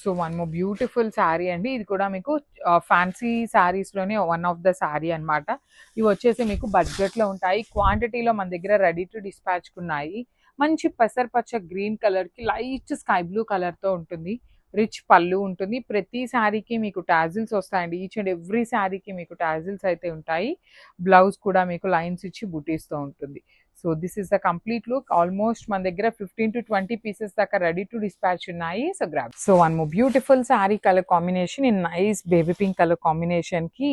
So one more beautiful sari అండి. ఇది కూడా మీకు ఫ్యాన్సీ శారీస్లోనే వన్ ఆఫ్ ద శారీ అనమాట. ఇవి వచ్చేసి మీకు బడ్జెట్లో ఉంటాయి. క్వాంటిటీలో మన దగ్గర రెడీ టు డిస్పాచ్కి ఉన్నాయి. మంచి పెసరపచ్చ గ్రీన్ కలర్కి లైట్ స్కై బ్లూ కలర్తో ఉంటుంది. రిచ్ పళ్ళు ఉంటుంది. ప్రతి శారీకి మీకు టాజిల్స్ వస్తాయండి. ఈచ్ అండ్ ఎవ్రీ శారీకి మీకు టాజిల్స్ అయితే ఉంటాయి. బ్లౌజ్ కూడా మీకు లైన్స్ ఇచ్చి బుటీస్తో ఉంటుంది. So this is the complete look. Almost మన దగ్గర 15 to 20 పీసెస్ దాకా రెడీ టు డిస్పాచ్ ఉన్నాయి. So grab. So one more beautiful sari colour combination in nice baby pink colour combination కి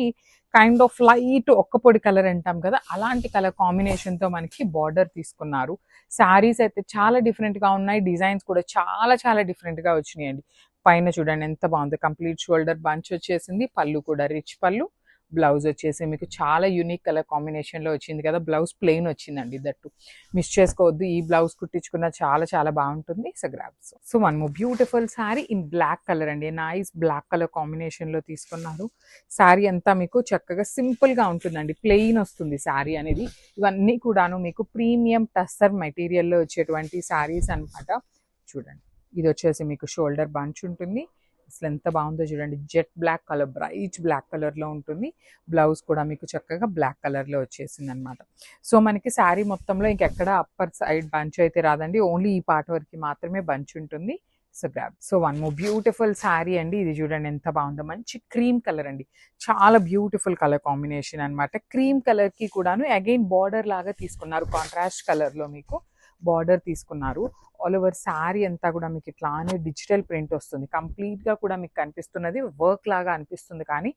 కైండ్ ఆఫ్ లైట్ ఒక్క పొడి కలర్ అంటాం కదా, అలాంటి కలర్ కాంబినేషన్ తో మనకి బార్డర్ తీసుకున్నారు. శారీస్ అయితే చాలా డిఫరెంట్ గా ఉన్నాయి. డిజైన్స్ కూడా చాలా చాలా డిఫరెంట్ గా వచ్చినాయండి. పైన చూడండి ఎంత బాగుంది. కంప్లీట్ షోల్డర్ బంచ్ వచ్చేసింది. పళ్ళు కూడా రిచ్ పళ్ళు. బ్లౌజ్ వచ్చేసి మీకు చాలా యూనిక్ కలర్ కాంబినేషన్లో వచ్చింది కదా. బ్లౌజ్ ప్లెయిన్ వచ్చిందండి. దట్టు మిస్ చేసుకోవద్దు. ఈ బ్లౌజ్ కుట్టించుకున్న చాలా చాలా బాగుంటుంది. So grabs. So one more beautiful sari in black colour అండి. నైస్ బ్లాక్ కలర్ కాంబినేషన్లో తీసుకున్నారు. శారీ అంతా మీకు చక్కగా సింపుల్గా ఉంటుందండి. ప్లెయిన్ వస్తుంది శారీ అనేది. ఇవన్నీ కూడాను మీకు ప్రీమియం టస్సర్ మెటీరియల్లో వచ్చేటువంటి శారీస్ అనమాట. చూడండి, ఇది వచ్చేసి మీకు షోల్డర్ బంచ్ ఉంటుంది. అసలు ఎంత బాగుందో చూడండి. Jet black colour, bright black కలర్లో ఉంటుంది. బ్లౌజ్ కూడా మీకు చక్కగా బ్లాక్ కలర్లో వచ్చేసింది అనమాట. సో మనకి శారీ మొత్తంలో ఇంకెక్కడ అప్పర్ సైడ్ బంచ్ అయితే రాదండి. ఓన్లీ ఈ పార్ట్ వరకు మాత్రమే బంచ్ ఉంటుంది. So grab. So one more beautiful sari అండి. ఇది చూడండి ఎంత బాగుందో. మంచి క్రీమ్ కలర్ అండి. చాలా బ్యూటిఫుల్ కలర్ కాంబినేషన్ అనమాట. క్రీమ్ కలర్కి కూడాను అగైన్ బార్డర్ లాగా తీసుకున్నారు. కాంట్రాస్ట్ కలర్లో మీకు బార్డర్ తీసుకున్నారు. ఆల్ ఓవర్ శారీ అంతా కూడా మీకు ఇట్లానే డిజిటల్ ప్రింట్ వస్తుంది. కంప్లీట్గా కూడా మీకు కనిపిస్తున్నది వర్క్ లాగా అనిపిస్తుంది, కానీ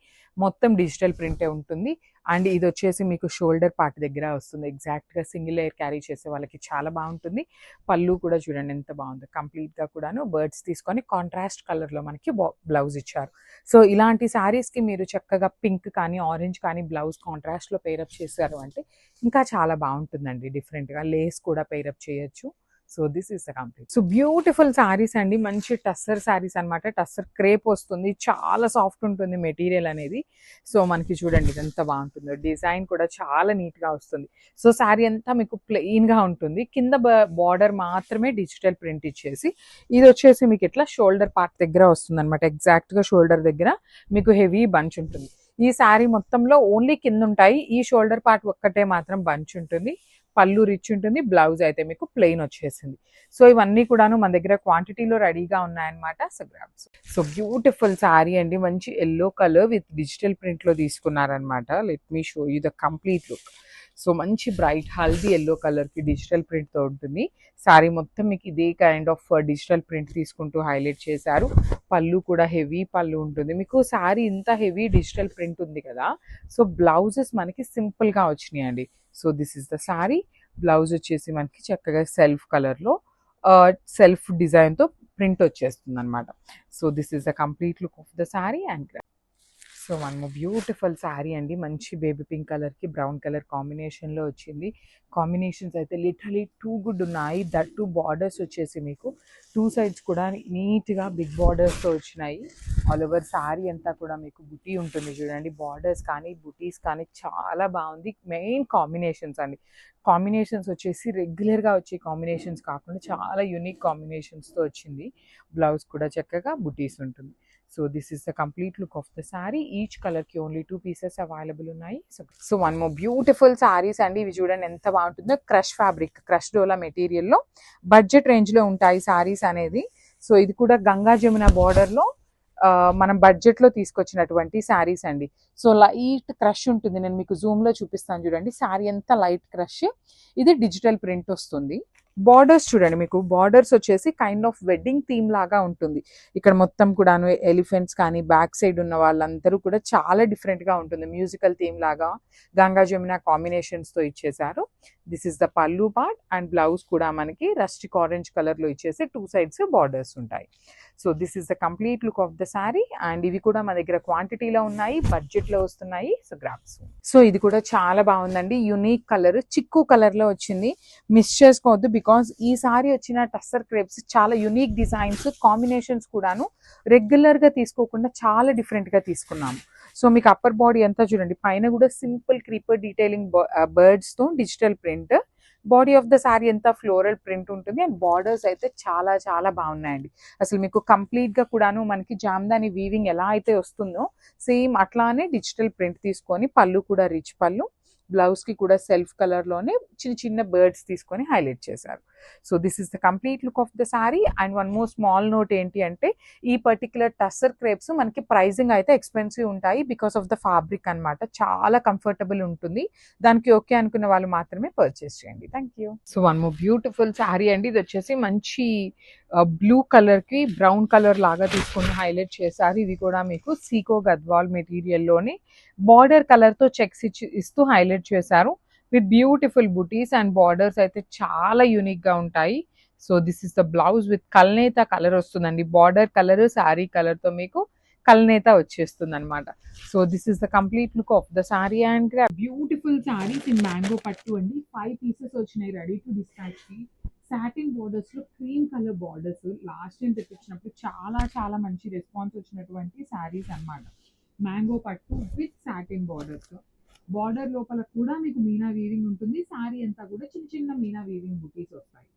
మొత్తం డిజిటల్ ప్రింటే ఉంటుంది. అండ్ ఇది వచ్చేసి మీకు షోల్డర్ పార్ట్ దగ్గర వస్తుంది. ఎగ్జాక్ట్గా సింగిల్ లేయర్ క్యారీ చేసే వాళ్ళకి చాలా బాగుంటుంది. పళ్ళు కూడా చూడండి ఎంత బాగుంది. కంప్లీట్గా కూడాను బర్డ్స్ తీసుకొని కాంట్రాస్ట్ కలర్లో మనకి బ్లౌజ్ ఇచ్చారు. సో ఇలాంటి శారీస్కి మీరు చక్కగా పింక్ కానీ ఆరెంజ్ కానీ బ్లౌజ్ కాంట్రాస్ట్లో పేరప్ చేశారు అంటే ఇంకా చాలా బాగుంటుందండి. డిఫరెంట్గా లేస్ కూడా పేరప్ చేయొచ్చు. So this is the complete. So beautiful saris అండి. మంచి టస్సర్ శారీస్ అనమాట. టస్సర్ క్రేప్ వస్తుంది. చాలా సాఫ్ట్ ఉంటుంది మెటీరియల్ అనేది. సో మనకి చూడండి ఎంత బాగుంటుందో. డిజైన్ కూడా చాలా నీట్గా వస్తుంది. సో శారీ అంతా మీకు ప్లెయిన్గా ఉంటుంది. కింద బార్డర్ మాత్రమే డిజిటల్ ప్రింట్ ఇచ్చేసి, ఇది వచ్చేసి మీకు ఇట్లా షోల్డర్ పార్ట్ దగ్గర వస్తుంది అనమాట. ఎగ్జాక్ట్గా షోల్డర్ దగ్గర మీకు హెవీ బంచ్ ఉంటుంది. ఈ శారీ మొత్తంలో ఓన్లీ కింద ఉంటాయి. ఈ షోల్డర్ పార్ట్ ఒక్కటే మాత్రం బంచ్ ఉంటుంది. పళ్ళు రిచ్ ఉంటుంది. బ్లౌజ్ అయితే మీకు ప్లెయిన్ వచ్చేసింది. సో ఇవన్నీ కూడాను మన దగ్గర క్వాంటిటీలో రెడీగా ఉన్నాయన్నమాట. So grabs. So beautiful sari అండి. మంచి ఎల్లో కలర్ విత్ డిజిటల్ ప్రింట్లో తీసుకున్నారనమాట. Let me show you the complete look. So మంచి బ్రైట్ హల్దీ ఎల్లో కలర్కి డిజిటల్ ప్రింట్తో ఉంటుంది. శారీ మొత్తం మీకు ఇదే కైండ్ ఆఫ్ డిజిటల్ ప్రింట్ తీసుకుంటూ హైలైట్ చేశారు. పళ్ళు కూడా హెవీ పళ్ళు ఉంటుంది. మీకు శారీ ఇంత హెవీ డిజిటల్ ప్రింట్ ఉంది కదా. సో బ్లౌజెస్ మనకి సింపుల్గా వచ్చినాయండి. So this is the sari. Blouse వచ్చేసి మనకి చక్కగా సెల్ఫ్ కలర్లో సెల్ఫ్ డిజైన్తో ప్రింట్ వచ్చేస్తుంది అనమాట. So this is the complete look of the sari. And so one more beautiful sari అండి. మంచి బేబీ పింక్ కలర్కి బ్రౌన్ కలర్ కాంబినేషన్లో వచ్చింది. కాంబినేషన్స్ అయితే లిటరలీ టూ గుడ్ ఉన్నాయి. దట్ టూ బార్డర్స్ వచ్చేసి మీకు టూ సైడ్స్ కూడా నీట్గా బిగ్ బార్డర్స్తో వచ్చినాయి. ఆల్ ఓవర్ శారీ అంతా కూడా మీకు బుటీ ఉంటుంది చూడండి. బార్డర్స్ కానీ బుటీస్ కానీ చాలా బాగుంది. మెయిన్ కాంబినేషన్స్ అండి. కాంబినేషన్స్ వచ్చేసి రెగ్యులర్గా వచ్చే కాంబినేషన్స్ కాకుండా చాలా యూనిక్ కాంబినేషన్స్తో వచ్చింది. బ్లౌజ్ కూడా చక్కగా బుటీస్ ఉంటుంది. So this is the complete look of the sari. Each కలర్కి ఓన్లీ 2 పీసెస్ అవైలబుల్ ఉన్నాయి. So one more beautiful saris అండి. ఇవి చూడండి ఎంత బాగుంటుందో. క్రష్ ఫ్యాబ్రిక్, క్రష్ డోలా మెటీరియల్లో బడ్జెట్ రేంజ్లో ఉంటాయి శారీస్ అనేది. సో ఇది కూడా గంగా జమున బార్డర్లో మనం బడ్జెట్లో తీసుకొచ్చినటువంటి శారీస్ అండి. సో లైట్ క్రష్ ఉంటుంది. నేను మీకు జూమ్లో చూపిస్తాను చూడండి. శారీ అంతా లైట్ క్రష్. ఇది డిజిటల్ ప్రింట్ వస్తుంది. బార్డర్స్ చూడండి. మీకు బార్డర్స్ వచ్చేసి కైండ్ ఆఫ్ వెడ్డింగ్ థీమ్ లాగా ఉంటుంది. ఇక్కడ మొత్తం కూడాను ఎలిఫెంట్స్ కానీ బ్యాక్ సైడ్ ఉన్న వాళ్ళందరూ కూడా చాలా డిఫరెంట్గా ఉంటుంది. మ్యూజికల్ థీమ్ లాగా గంగా జమున కాంబినేషన్స్తో ఇచ్చేసారు. దిస్ ఇస్ ద పల్లు పార్ట్. అండ్ బ్లౌజ్ కూడా మనకి రస్టిక్ ఆరెంజ్ కలర్లో ఇచ్చేసి 2 సైడ్స్ బార్డర్స్ ఉంటాయి. So this is the complete look of the sari. And ఇవి కూడా మన దగ్గర క్వాంటిటీలో ఉన్నాయి, బడ్జెట్లో వస్తున్నాయి. So grabs. సో ఇది కూడా చాలా బాగుందండి. యూనిక్ కలర్, చిక్కు కలర్లో వచ్చింది. మిస్ చేసుకోవద్దు. బికాజ్ ఈ సారీ వచ్చిన టస్సర్ క్రేప్స్ చాలా యూనిక్ డిజైన్స్, కాంబినేషన్స్ కూడాను రెగ్యులర్గా తీసుకోకుండా చాలా డిఫరెంట్గా తీసుకున్నాము. సో మీకు అప్పర్ బాడీ అంతా చూడండి. పైన కూడా సింపుల్ క్రీపర్ డీటెయిలింగ్ బర్డ్స్తో digital print. Body of the sari అంతా ఫ్లోరల్ ప్రింట్ ఉంటుంది అండ్ బార్డర్స్ అయితే చాలా చాలా బాగున్నాయండి. అసలు మీకు కంప్లీట్గా కూడాను మనకి జామ్దాని వీవింగ్ ఎలా అయితే వస్తుందో సేమ్ అట్లానే డిజిటల్ ప్రింట్ తీసుకొని పళ్ళు కూడా రిచ్ పళ్ళు, బ్లౌజ్కి కూడా సెల్ఫ్ కలర్లోనే చిన్న చిన్న బర్డ్స్ తీసుకొని హైలైట్ చేశారు. So this is the complete look of the sari. And one more small note ఏంటి అంటే ఈ పర్టికులర్ టస్సర్ క్రేప్స్ మనకి ప్రైజింగ్ అయితే ఎక్స్పెన్సివ్ ఉంటాయి బికాస్ ఆఫ్ ద ఫ్యాబ్రిక్ అనమాట. చాలా కంఫర్టబుల్ ఉంటుంది. దానికి ఓకే అనుకున్న వాళ్ళు మాత్రమే పర్చేస్ చేయండి. Thank you. So one more beautiful sari అండి. ఇది వచ్చేసి మంచి బ్లూ కలర్కి బ్రౌన్ కలర్ లాగా తీసుకొని హైలైట్ చేశారు. ఇవి కూడా మీకు సీకో గద్వాల్ మెటీరియల్లోని బార్డర్ కలర్తో చెక్స్ ఇస్తూ హైలైట్ చేశారు with beautiful butis and borders అయితే చాలా యూనిక్గా ఉంటాయి. So this is the blouse with కల్నేత కలర్ వస్తుందండి. బార్డర్ కలర్ శారీ కలర్తో మీకు కల్నేత వచ్చేస్తుంది అనమాట. So this is the complete look of the sari and beautiful saris in mango పట్టు అండి. 5 పీసెస్ వచ్చినాయి రెడీ టు డిస్పాచ్కి. సాటిన్ బార్డర్స్లో cream colour borders last time తెప్పించినప్పుడు చాలా చాలా మంచి రెస్పాన్స్ వచ్చినటువంటి శారీస్ అనమాట. మ్యాంగో పట్టు విత్ సాటిన్ బార్డర్స్. బార్డర్ లోపల కూడా మీకు మీనా వీవింగ్ ఉంటుంది. శారీ అంతా కూడా చిన్న చిన్న మీనా వీవింగ్ బుటీస్ వస్తాయి.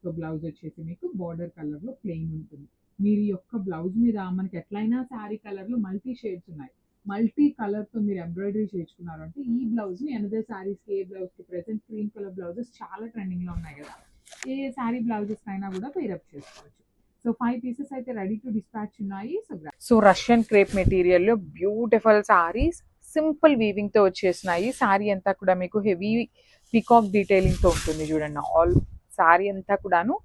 సో బ్లౌజ్ వచ్చేసి మీకు బార్డర్ కలర్లో ప్లెయిన్ ఉంటుంది. మీరు యొక్క బ్లౌజ్ మీద మనకి ఎట్లయినా శారీ కలర్లో మల్టీ షేడ్స్ ఉన్నాయి. మల్టీ కలర్తో మీరు ఎంబ్రాయిడరీ చేయించుకున్నారు అంటే ఈ బ్లౌజ్ని అనదర్ శారీస్కి ఏ బ్లౌజ్కి ప్రెసెంట్ క్రీమ్ కలర్ బ్లౌజెస్ చాలా ట్రెండింగ్లో ఉన్నాయి కదా, ఏ శారీ బ్లౌజెస్ అయినా కూడా పేరప్ చేసుకోవచ్చు. సో 5 పీసెస్ అయితే రెడీ టు డిస్పాచ్ ఉన్నాయి. సో రష్యన్ క్రేప్ మెటీరియల్లో బ్యూటిఫుల్ శారీస్ సింపుల్ వీవింగ్తో వచ్చేసినాయి. శారీ అంతా కూడా మీకు హెవీ పికాక్ డీటెయిలింగ్తో ఉంటుంది చూడండి. ఆల్ శారీ అంతా కూడాను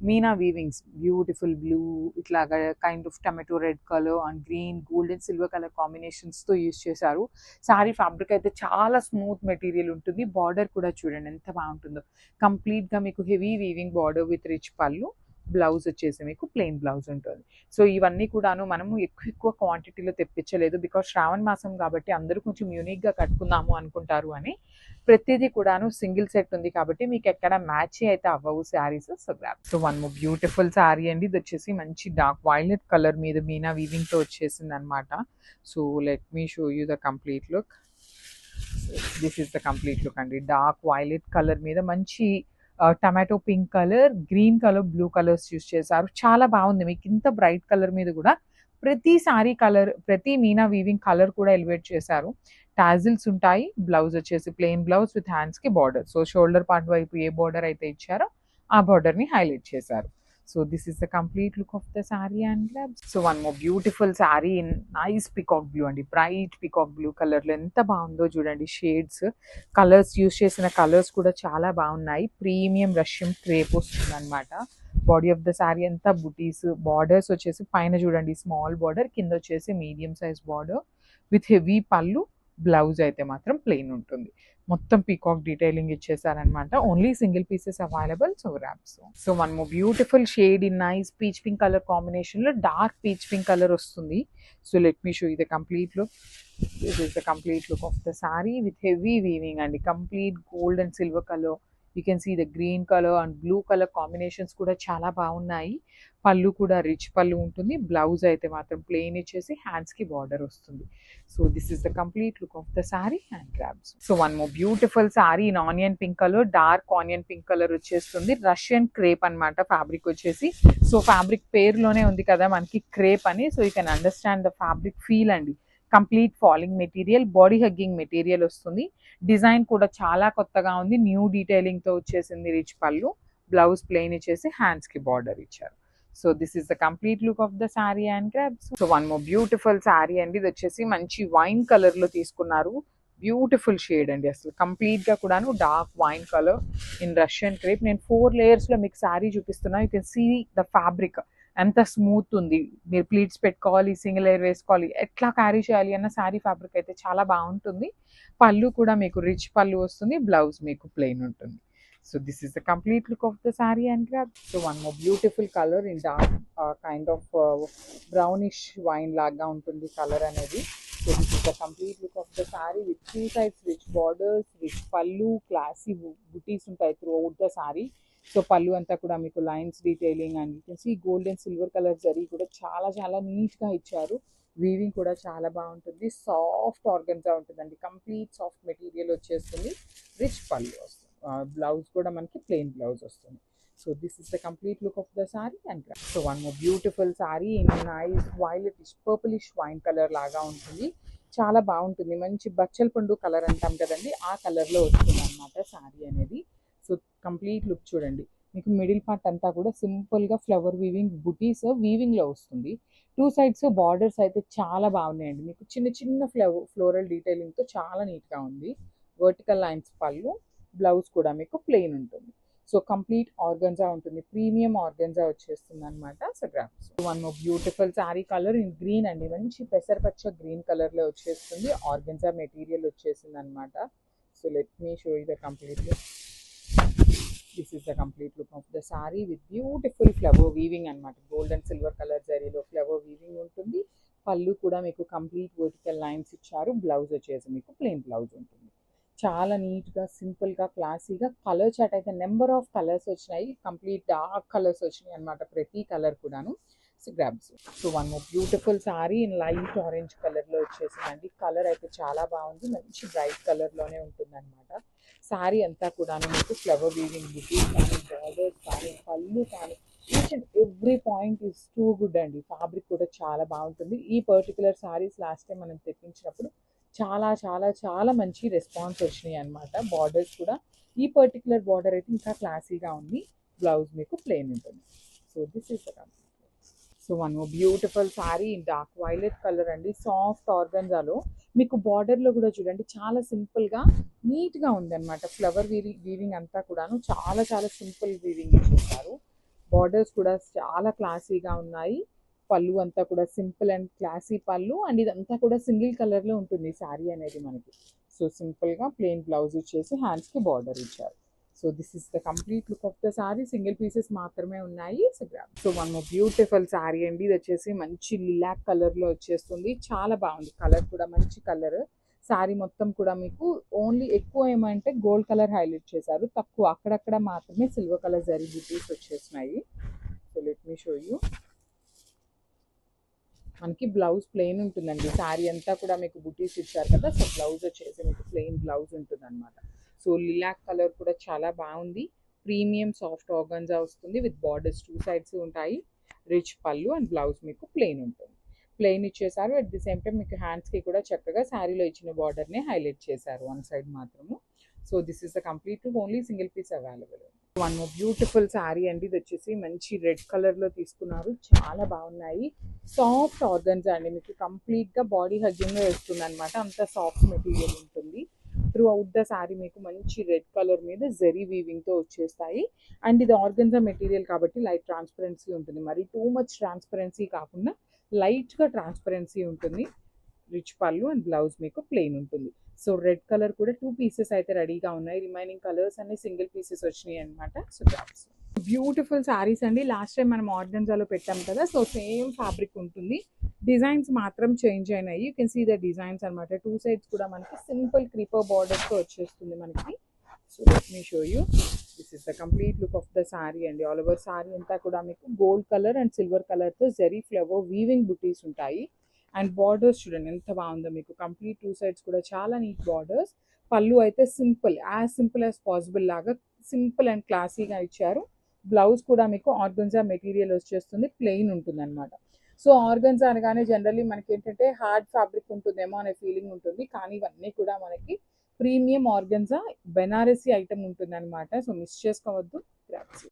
మీనా వీవింగ్స్, బ్యూటిఫుల్ బ్లూ, ఇట్లాగా kind of tomato red colour and green, gold and silver colour కాంబినేషన్స్తో యూజ్ చేశారు. శారీ ఫ్యాబ్రిక్ అయితే చాలా స్మూత్ మెటీరియల్ ఉంటుంది. బార్డర్ కూడా చూడండి ఎంత బాగుంటుందో. కంప్లీట్గా మీకు heavy weaving border with rich పళ్ళు, బ్లౌజ్ వచ్చేసి మీకు ప్లెయిన్ బ్లౌజ్ ఉంటుంది. సో ఇవన్నీ కూడాను మనము ఎక్కువ క్వాంటిటీలో తెప్పించలేదు బికాస్ శ్రావణ మాసం కాబట్టి అందరూ కొంచెం యూనిక్గా కట్టుకుందాము అనుకుంటారు అని ప్రతిదీ కూడాను సింగిల్ సెట్ ఉంది కాబట్టి మీకు ఎక్కడ మ్యాచ్ అయితే అవ్వవు saris. So one more beautiful sari అండి. ఇది వచ్చేసి మంచి డార్క్ వైలెట్ కలర్ మీద మీనా వీవింగ్తో వచ్చేసింది అనమాట. So let me show you the complete look. This is the complete look అండి. డార్క్ వైలెట్ కలర్ మీద మంచి tomato pink colour, green colour, blue colours use చేశారు. చాలా బాగుంది. మీకు ఇంత బ్రైట్ కలర్ మీద కూడా ప్రతి శారీ కలర్, ప్రతి మీనా వీవింగ్ కలర్ కూడా ఎలివేట్ చేశారు. టాజిల్స్ ఉంటాయి. బ్లౌజ్ వచ్చేసి ప్లెయిన్ బ్లౌజ్ విత్ హ్యాండ్స్కి బార్డర్. సో షోల్డర్ పార్ట్ వైపు ఏ బార్డర్ అయితే ఇచ్చారో ఆ బార్డర్ని హైలైట్ చేశారు. So this is the complete look of the sari and grabs. So one more beautiful sari in nice peacock blue అండి. బ్రైట్ పికాక్ బ్లూ కలర్లో ఎంత బాగుందో చూడండి. షేడ్స్, కలర్స్ యూస్ చేసిన కలర్స్ కూడా చాలా బాగున్నాయి. ప్రీమియం రష్యన్ క్రేప్ వస్తుంది అనమాట. బాడీ ఆఫ్ ద శారీ అంతా బుటీస్, బార్డర్స్ వచ్చేసి పైన చూడండి స్మాల్ బార్డర్, కింద వచ్చేసి medium size border with heavy పళ్ళు, బ్లౌజ్ అయితే మాత్రం ప్లెయిన్ ఉంటుంది. మొత్తం పీకాక్ డీటెయిలింగ్ ఇచ్చేసారనమాట. Only single pieces available. So wraps. So one more beautiful shade in nice peach pink colour కాంబినేషన్లో డార్క్ పీచ్ పింక్ కలర్ వస్తుంది. So let me show you the complete look. This is the complete look of the sari with heavy weaving అండి. Complete gold and silver colour. You can see the green colour and blue colour combinations కూడా చాలా బాగున్నాయి. పళ్ళు కూడా rich పళ్ళు ఉంటుంది. Blouse అయితే మాత్రం ప్లెయిన్ ఇచ్చేసి హ్యాండ్స్కి బార్డర్ వస్తుంది. So this is the complete look of the sari and grabs. So one more beautiful sari in onion pink colour, dark onion pink colour వచ్చేస్తుంది. రష్యన్ క్రేప్ అనమాట ఫ్యాబ్రిక్ వచ్చేసి. సో ఫ్యాబ్రిక్ పేరులోనే ఉంది కదా మనకి క్రేప్ అని. So you can understand the fabric feel అండి. Complete falling material, body hugging material వస్తుంది. డిజైన్ కూడా చాలా కొత్తగా ఉంది. న్యూ డీటెయిలింగ్తో వచ్చేసింది. రిచ్ పళ్ళు, బ్లౌజ్ ప్లెయిన్ ఇచ్చేసి హ్యాండ్స్కి బార్డర్ ఇచ్చారు. So this is the complete look of the sari and grabs. So one more beautiful sari అండి. ఇది వచ్చేసి మంచి వైన్ కలర్లో తీసుకున్నారు. బ్యూటిఫుల్ షేడ్ అండి. అసలు కంప్లీట్గా కూడాను dark wine colour in Russian crepe. నేను 4 లేయర్స్లో మీకు శారీ చూపిస్తున్నా. You can see the fabric ఎంత స్మూత్ ఉంది. మీరు ప్లీట్స్ పెట్టుకోవాలి, సింగిల్ లేయర్ వేసుకోవాలి, ఎట్లా క్యారీ చేయాలి అన్న శారీ ఫ్యాబ్రిక్ అయితే చాలా బాగుంటుంది. పళ్ళు కూడా మీకు రిచ్ పళ్ళు వస్తుంది. బ్లౌజ్ మీకు ప్లెయిన్ ఉంటుంది. So this is the complete look of the saree and grab. So one more beautiful color in dark kind of brownish wine laga untundi color anedi. So this is the complete look of the saree with 2 sides rich borders, rich pallu, classy booties untayi throughout the saree. So pallu anta kuda meeku lines detailing and you can see gold and silver color zari kuda చాలా చాలా neat ga icharu. Weaving కూడా చాలా బాగుంటుంది. Soft organza ఉంటుందండి. Complete soft material వచ్చేస్తుంది. Rich పళ్ళు వస్తుంది. Blouse కూడా మనకి ప్లెయిన్ బ్లౌజ్ వస్తుంది. So this is the complete look of the sorry. And so one more beautiful sorry in nice violetish purplish wine colour లాగా ఉంటుంది. చాలా బాగుంటుంది. మంచి బచ్చల పండు కలర్ అంటాం కదండి, ఆ కలర్లో వస్తుంది అనమాట సారీ అనేది. సో కంప్లీట్ లుక్ చూడండి. మీకు మిడిల్ పార్ట్ అంతా కూడా సింపుల్గా ఫ్లవర్ వీవింగ్ బుటీస్ వీవింగ్లో వస్తుంది. టూ సైడ్స్ బార్డర్స్ అయితే చాలా బాగున్నాయండి. మీకు చిన్న చిన్న ఫ్లోరల్ డీటెయిలింగ్తో చాలా నీట్గా ఉంది. వర్టికల్ లైన్స్ పళ్ళు, బ్లౌజ్ కూడా మీకు ప్లెయిన్ ఉంటుంది. సో కంప్లీట్ ఆర్గన్జా ఉంటుంది. ప్రీమియం ఆర్గన్జా వచ్చేస్తుంది అనమాట. So grams one more beautiful sari colour in green అండి. మంచి పెసరపచ్చ గ్రీన్ కలర్లో వచ్చేస్తుంది. ఆర్గన్జా మెటీరియల్ వచ్చేసింది అనమాట. So let me show you the complete look. This is the complete look of the sari with beautiful flower weaving అనమాట. Gold and silver colour జరీలో flower weaving ఉంటుంది. పళ్ళు కూడా మీకు కంప్లీట్ వర్టికల్ లైన్స్ ఇచ్చారు. బ్లౌజ్ వచ్చేసి మీకు ప్లెయిన్ బ్లౌజ్ ఉంటుంది. చాలా నీట్గా సింపుల్గా క్లాసీగా కలర్ చాట్ అయితే నెంబర్ ఆఫ్ కలర్స్ వచ్చినాయి. కంప్లీట్ డార్క్ కలర్స్ వచ్చినాయి అనమాట, ప్రతి కలర్ కూడాను. So grabs. So one more beautiful sorry in light orange కలర్లో వచ్చేసిందండి. కలర్ అయితే చాలా బాగుంది. మంచి బ్రైట్ కలర్లోనే ఉంటుంది అనమాట. సారీ అంతా కూడాను మీకు ఫ్లవర్ వీవింగ్ బుటీస్ కానీ, బార్డర్స్ కానీ, పళ్ళు కానీ, each and every point is too good అండి. ఫ్యాబ్రిక్ కూడా చాలా బాగుంటుంది. ఈ పర్టికులర్ సారీస్ లాస్ట్ టైం మనం తెప్పించినప్పుడు చాలా చాలా చాలా మంచి రెస్పాన్స్ వచ్చినాయి అనమాట. బార్డర్స్ కూడా ఈ పర్టికులర్ బార్డర్ అయితే ఇంకా క్లాసీగా ఉంది. బ్లౌజ్ మీకు ప్లెయిన్ ఉంటుంది. So this is the complete. So one more beautiful sorry in dark violet colour అండి. సాఫ్ట్ ఆర్గన్జాలో మీకు బార్డర్లో కూడా చూడండి చాలా సింపుల్గా నీట్గా ఉంది అనమాట. ఫ్లవర్ వీవింగ్ అంతా కూడాను చాలా చాలా సింపుల్ వీవింగ్ ఇచ్చేసారు. బార్డర్స్ కూడా చాలా క్లాసీగా ఉన్నాయి. పళ్ళు అంతా కూడా సింపుల్ అండ్ క్లాసీ పళ్ళు. అండ్ ఇదంతా కూడా సింగిల్ కలర్లో ఉంటుంది శారీ అనేది మనకి. సో సింపుల్గా ప్లెయిన్ బ్లౌజ్ ఇచ్చేసి హ్యాండ్స్కి బార్డర్ ఇచ్చారు. So this is the complete look of the sorry. Single pieces మాత్రమే ఉన్నాయి. So one more beautiful sorry అండి. ఇది వచ్చేసి మంచి లిలాక్ కలర్లో వచ్చేస్తుంది. చాలా బాగుంది. కలర్ కూడా మంచి కలర్. సారీ మొత్తం కూడా మీకు ఓన్లీ ఎక్కువ ఏమంటే గోల్డ్ కలర్ హైలైట్ చేశారు, తక్కువ అక్కడక్కడ మాత్రమే సిల్వర్ కలర్ జరీ బుటీస్ వచ్చేసినాయి. So let me show you. మనకి బ్లౌజ్ ప్లెయిన్ ఉంటుందండి. శారీ అంతా కూడా మీకు బుటీస్ ఇచ్చారు కదా. సో బ్లౌజ్ వచ్చేసి మీకు ప్లెయిన్ బ్లౌజ్ ఉంటుంది అనమాట. సో లిలాక్ కలర్ కూడా చాలా బాగుంది. ప్రీమియం సాఫ్ట్ ఆర్గన్జా వస్తుంది విత్ బార్డర్స్ టూ సైడ్స్ ఉంటాయి. రిచ్ పళ్ళు అండ్ బ్లౌజ్ మీకు ప్లెయిన్ ఉంటుంది. ప్లెయిన్ ఇచ్చేసారు. అట్ ది సేమ్ టైం మీకు హ్యాండ్స్కి కూడా చక్కగా శారీలో ఇచ్చిన బార్డర్ని హైలైట్ చేశారు వన్ సైడ్ మాత్రము. So this is the complete look. Only single piece available. One more beautiful sari అండి. ఇది వచ్చేసి మంచి రెడ్ కలర్లో తీసుకున్నారు. చాలా బాగున్నాయి. సాఫ్ట్ ఆర్గన్జా అండి. మీకు కంప్లీట్గా బాడీ హగ్గింగ్గా వేస్తుంది అనమాట. అంత సాఫ్ట్ మెటీరియల్ ఉంటుంది. త్రూ అవుట్ ద శారీ మీకు మంచి రెడ్ కలర్ మీద జరీ వీవింగ్తో వచ్చేస్తాయి. అండ్ ఇది ఆర్గన్జా మెటీరియల్ కాబట్టి లైట్ ట్రాన్స్పరెన్సీ ఉంటుంది. మరి టూ మచ్ ట్రాన్స్పరెన్సీ కాకుండా లైట్గా ట్రాన్స్పరెన్సీ ఉంటుంది. రిచ్ పళ్ళు అండ్ బ్లౌజ్ మీకు ప్లెయిన్ ఉంటుంది. సో రెడ్ కలర్ కూడా టూ పీసెస్ అయితే రెడీగా ఉన్నాయి. రిమైనింగ్ కలర్స్ అన్ని సింగిల్ పీసెస్ వచ్చినాయి అనమాట. సో టాప్స్ బ్యూటిఫుల్ శారీస్ అండి. లాస్ట్ టైం మనం ఆర్గన్జాలో పెట్టాం కదా. సో సేమ్ ఫ్యాబ్రిక్ ఉంటుంది. డిజైన్స్ మాత్రం చేంజ్ అయినాయి. You can see the designs అనమాట. టూ సైడ్స్ కూడా మనకి సింపుల్ క్రీపర్ బార్డర్స్తో వచ్చేస్తుంది మనకి. So let me show you. This is the complete look of the sari అండి. ఆల్ ఓవర్ శారీ అంతా కూడా మీకు గోల్డ్ కలర్ అండ్ సిల్వర్ కలర్తో జరీ ఫ్లవర్ వీవింగ్ బుటీస్ ఉంటాయి. అండ్ బార్డర్స్ చూడండి ఎంత బాగుందో. మీకు కంప్లీట్ టూ సైడ్స్ కూడా చాలా నీట్ బార్డర్స్. పళ్ళు అయితే సింపుల్ యాజ్ పాసిబుల్ లాగా సింపుల్ అండ్ క్లాసీగా ఇచ్చారు. బ్లౌజ్ కూడా మీకు ఆర్గన్జా మెటీరియల్ వచ్చేస్తుంది. ప్లెయిన్ ఉంటుంది అనమాట. సో ఆర్గన్జా అనగానే జనరల్లీ మనకి ఏంటంటే హార్డ్ ఫ్యాబ్రిక్ ఉంటుందేమో అనే ఫీలింగ్ ఉంటుంది. కానీ ఇవన్నీ కూడా మనకి ప్రీమియం ఆర్గన్జా బెనారసీ ఐటమ్ ఉంటుంది అనమాట. సో మిస్ చేసుకోవద్దు.